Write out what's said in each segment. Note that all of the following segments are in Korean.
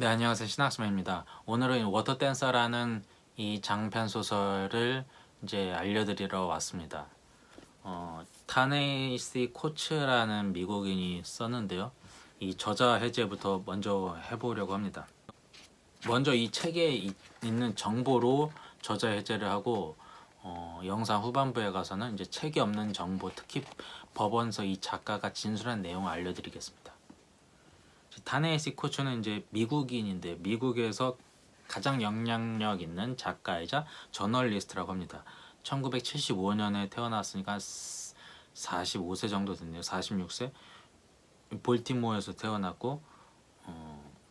네, 안녕하세요. 신학스맨입니다. 오늘은 워터댄서라는 이 장편 소설을 이제 알려드리러 왔습니다. 타네이시 코츠라는 미국인이 썼는데요. 이 저자 해제부터 먼저 해보려고 합니다. 먼저 이 책에 있는 정보로 저자 해제를 하고, 영상 후반부에 가서는 이제 책에 없는 정보, 특히 법원서 이 작가가 진술한 내용을 알려드리겠습니다. 타네이시 코츠는 이제 미국인인데 미국에서 가장 영향력 있는 작가이자 저널리스트라고 합니다. 1975년에 태어났으니까 45세 정도 됐네요. 46세. 볼티모어에서 태어났고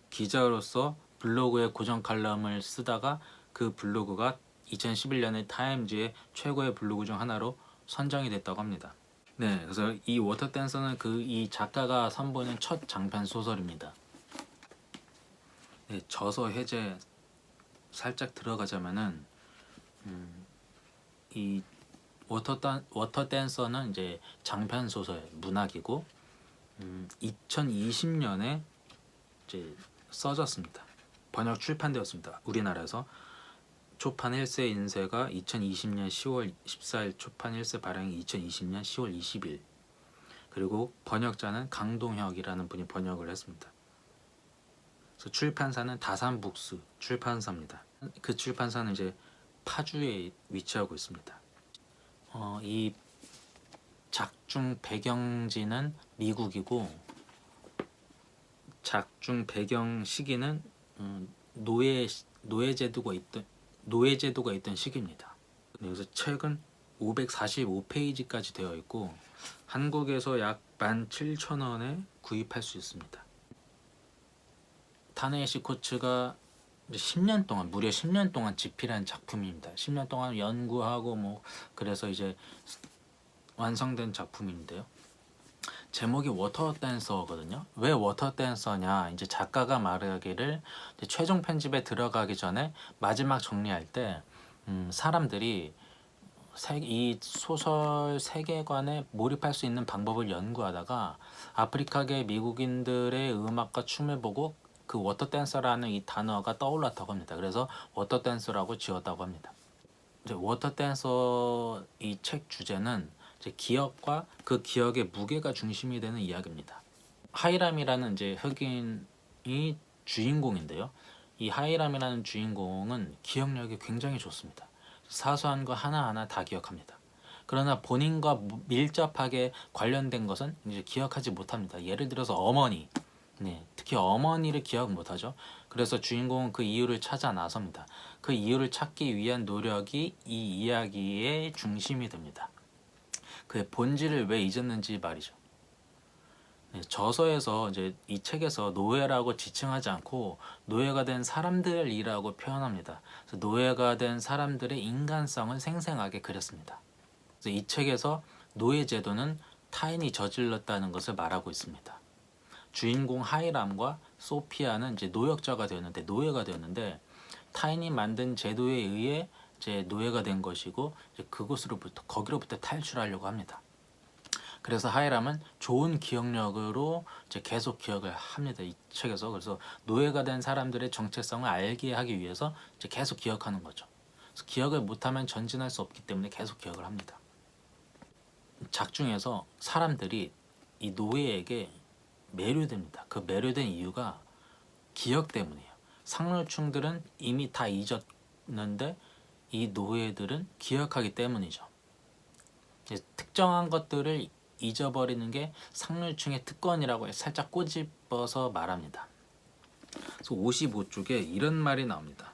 기자로서 블로그에 고정 칼럼을 쓰다가 그 블로그가 2011년에 타임즈의 최고의 블로그 중 하나로 선정이 됐다고 합니다. 네, 그래서 이 워터댄서는 이 작가가 선보이는 첫 장편 소설입니다. 네, 저서 해제 살짝 들어가자면은 이 워터댄서는 이제 장편 소설 문학이고 2020년에 이제 써졌습니다. 번역 출판되었습니다. 우리나라에서 초판 1세 인쇄가 2020년 10월 14일, 초판 1세 발행이 2020년 10월 20일. 그리고 번역자는 강동혁이라는 분이 번역을 했습니다. 그래서 출판사는 다산북스 출판사입니다. 그 출판사는 이제 파주에 위치하고 있습니다. 이 작중 배경지는 미국이고 작중 배경 시기는 노예제도가 있던 시기입니다. 그래서 책은 545페이지까지 되어 있고 한국에서 약 17,000원에 구입할 수 있습니다. 타네이시 코츠가 10년 동안 무려 10년 동안 집필한 작품입니다. 10년 동안 연구하고 그래서 이제 완성된 작품인데요. 제목이 워터댄서거든요. 왜 워터댄서냐? 이제 작가가 말하기를 최종 편집에 들어가기 전에 마지막 정리할 때 사람들이 이 소설 세계관에 몰입할 수 있는 방법을 연구하다가 아프리카계 미국인들의 음악과 춤을 보고 그 워터댄서라는 이 단어가 떠올랐다고 합니다. 그래서 워터댄서라고 지었다고 합니다. 이제 워터댄서 이 책 주제는 이제 기억과 그 기억의 무게가 중심이 되는 이야기입니다. 하이람이라는 이제 흑인이 주인공인데요. 이 하이람이라는 주인공은 기억력이 굉장히 좋습니다. 사소한 거 하나하나 다 기억합니다. 그러나 본인과 밀접하게 관련된 것은 이제 기억하지 못합니다. 예를 들어서 어머니, 특히 어머니를 기억 못하죠. 그래서 주인공은 그 이유를 찾아 나섭니다. 그 이유를 찾기 위한 노력이 이 이야기의 중심이 됩니다. 그의 본질을 왜 잊었는지 말이죠. 저서에서 이제 이 책에서 노예라고 지칭하지 않고 노예가 된 사람들이라고 표현합니다. 그래서 노예가 된 사람들의 인간성을 생생하게 그렸습니다. 그래서 이 책에서 노예 제도는 타인이 저질렀다는 것을 말하고 있습니다. 주인공 하이람과 소피아는 이제 노예가 되었는데 타인이 만든 제도에 의해 이제 노예가 된 것이고 이제 거기로부터 탈출하려고 합니다. 그래서 하이람은 좋은 기억력으로 이제 계속 기억을 합니다. 이 책에서. 그래서 노예가 된 사람들의 정체성을 알게 하기 위해서 이제 계속 기억하는 거죠. 그래서 기억을 못하면 전진할 수 없기 때문에 계속 기억을 합니다. 작중에서 사람들이 이 노예에게 매료됩니다. 그 매료된 이유가 기억 때문이에요. 상류층들은 이미 다 잊었는데 이 노예들은 기억하기 때문이죠. 특정한 것들을 잊어버리는 게 상류층의 특권이라고 살짝 꼬집어서 말합니다. 그래서 55쪽에 이런 말이 나옵니다.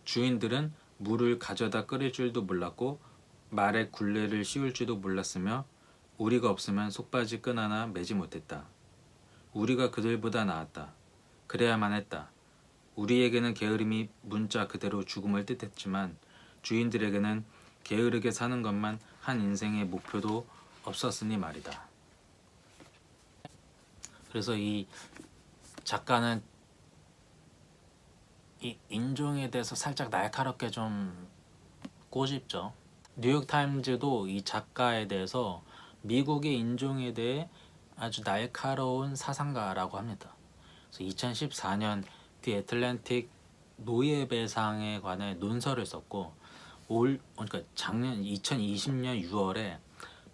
주인들은 물을 가져다 끓일 줄도 몰랐고 말에 굴레를 씌울 줄도 몰랐으며 우리가 없으면 속바지 끈 하나 매지 못했다. 우리가 그들보다 나았다. 그래야만 했다. 우리에게는 게으름이 문자 그대로 죽음을 뜻했지만 주인들에게는 게으르게 사는 것만 한 인생의 목표도 없었으니 말이다. 그래서 이 작가는 이 인종에 대해서 살짝 날카롭게 좀 꼬집죠. 뉴욕타임즈도 이 작가에 대해서 미국의 인종에 대해 아주 날카로운 사상가라고 합니다. 그래서 2014년 디 애틀랜틱 노예 배상에 관해 논설을 썼고 그러니까 작년 2020년 6월에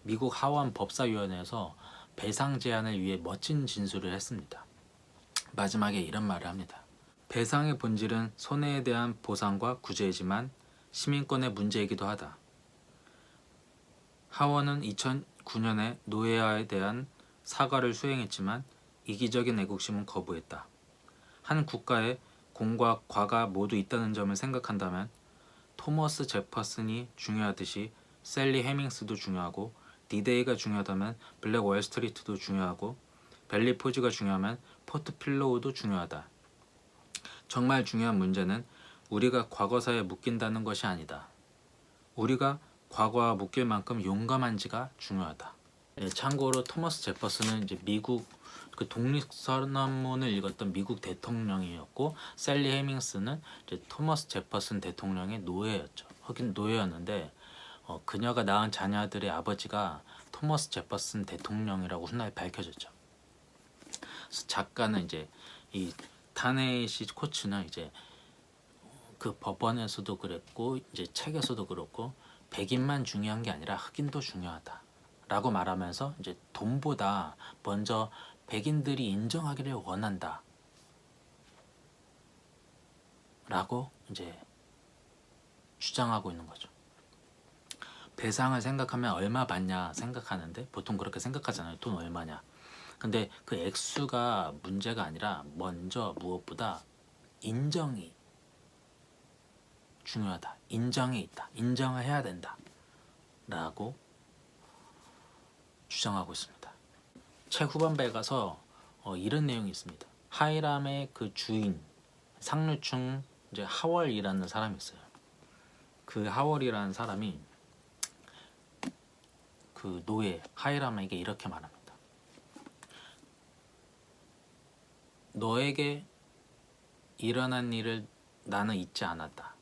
미국 하원 법사위원회에서 배상 제한을 위해 멋진 진술을 했습니다. 마지막에 이런 말을 합니다. 배상의 본질은 손해에 대한 보상과 구제이지만 시민권의 문제이기도 하다. 하원은 2009년에 노예화에 대한 사과를 수행했지만 이기적인 애국심은 거부했다. 한 국가에 공과 과가 모두 있다는 점을 생각한다면 토머스 제퍼슨이 중요하듯이 셀리 해밍스도 중요하고 디데이가 중요하다면 블랙 월스트리트도 중요하고 벨리 포즈가 중요하면 포트 필로우도 중요하다. 정말 중요한 문제는 우리가 과거사에 묶인다는 것이 아니다. 우리가 과거와 묶일 만큼 용감한지가 중요하다. 참고로 토머스 제퍼슨은 이제 미국 그 독립선언문을 읽었던 미국 대통령이었고 셀리 해밍스는 이제 토머스 제퍼슨 대통령의 노예였죠. 하긴 노예였는데 그녀가 낳은 자녀들의 아버지가 토머스 제퍼슨 대통령이라고 훗날 밝혀졌죠. 그래서 작가는 이제 이 타네이시 코츠는 이제 그 법원에서도 그랬고 이제 책에서도 그렇고 백인만 중요한 게 아니라 흑인도 중요하다라고 말하면서 이제 돈보다 먼저 백인들이 인정하기를 원한다 라고 이제 주장하고 있는 거죠. 배상을 생각하면 얼마 받냐 생각하는데 보통 그렇게 생각하잖아요. 돈 얼마냐. 근데 그 액수가 문제가 아니라 먼저 무엇보다 인정이 중요하다. 인정이 있다. 인정을 해야 된다. 라고 주장하고 있습니다. 책 후반부에 가서 이런 내용이 있습니다. 하이람의 그 주인 상류층 이제 하월이라는 사람이 있어요. 그 하월이라는 사람이 그 노예 하이람에게 이렇게 말합니다. 너에게 일어난 일을 나는 잊지 않았다.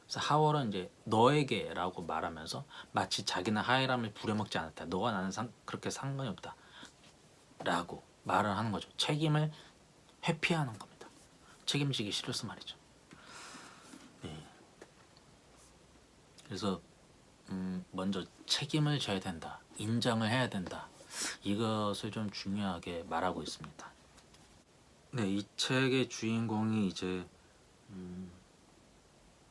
그래서 하월은 이제 너에게라고 말하면서 마치 자기는 하이람을 부려먹지 않았다. 너와 나는 그렇게 상관이 없다. 라고 말을 하는 거죠. 책임을 회피하는 겁니다. 책임지기 싫어서 말이죠. 네. 그래서 먼저 책임을 져야 된다. 인정을 해야 된다. 이것을 좀 중요하게 말하고 있습니다. 네, 이 책의 주인공이 이제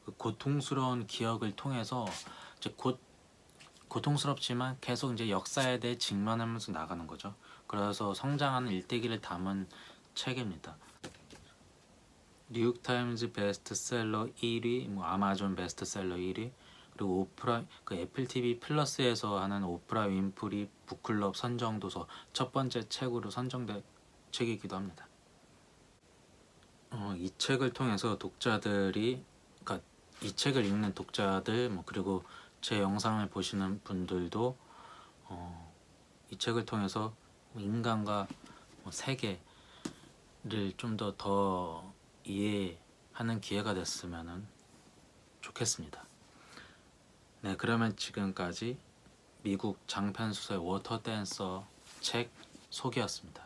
그 고통스러운 기억을 통해서 이제 고통스럽지만 계속 이제 역사에 대해 직면하면서 나가는 거죠. 그래서 성장하는 일대기를 담은 책입니다. 뉴욕타임즈 베스트셀러 1위, 뭐 아마존 베스트셀러 1위, 그리고 오프라 그 애플 TV 플러스에서 하는 오프라 윈프리 북클럽 선정도서 첫 번째 책으로 선정된 책이기도 합니다. 이 책을 통해서 독자들이 그러니까 이 책을 읽는 독자들 뭐 그리고 제 영상을 보시는 분들도 이 책을 통해서 인간과 세계를 좀 더 이해하는 기회가 됐으면 좋겠습니다. 네, 그러면 지금까지 미국 장편 소설 워터 댄서 책 소개였습니다.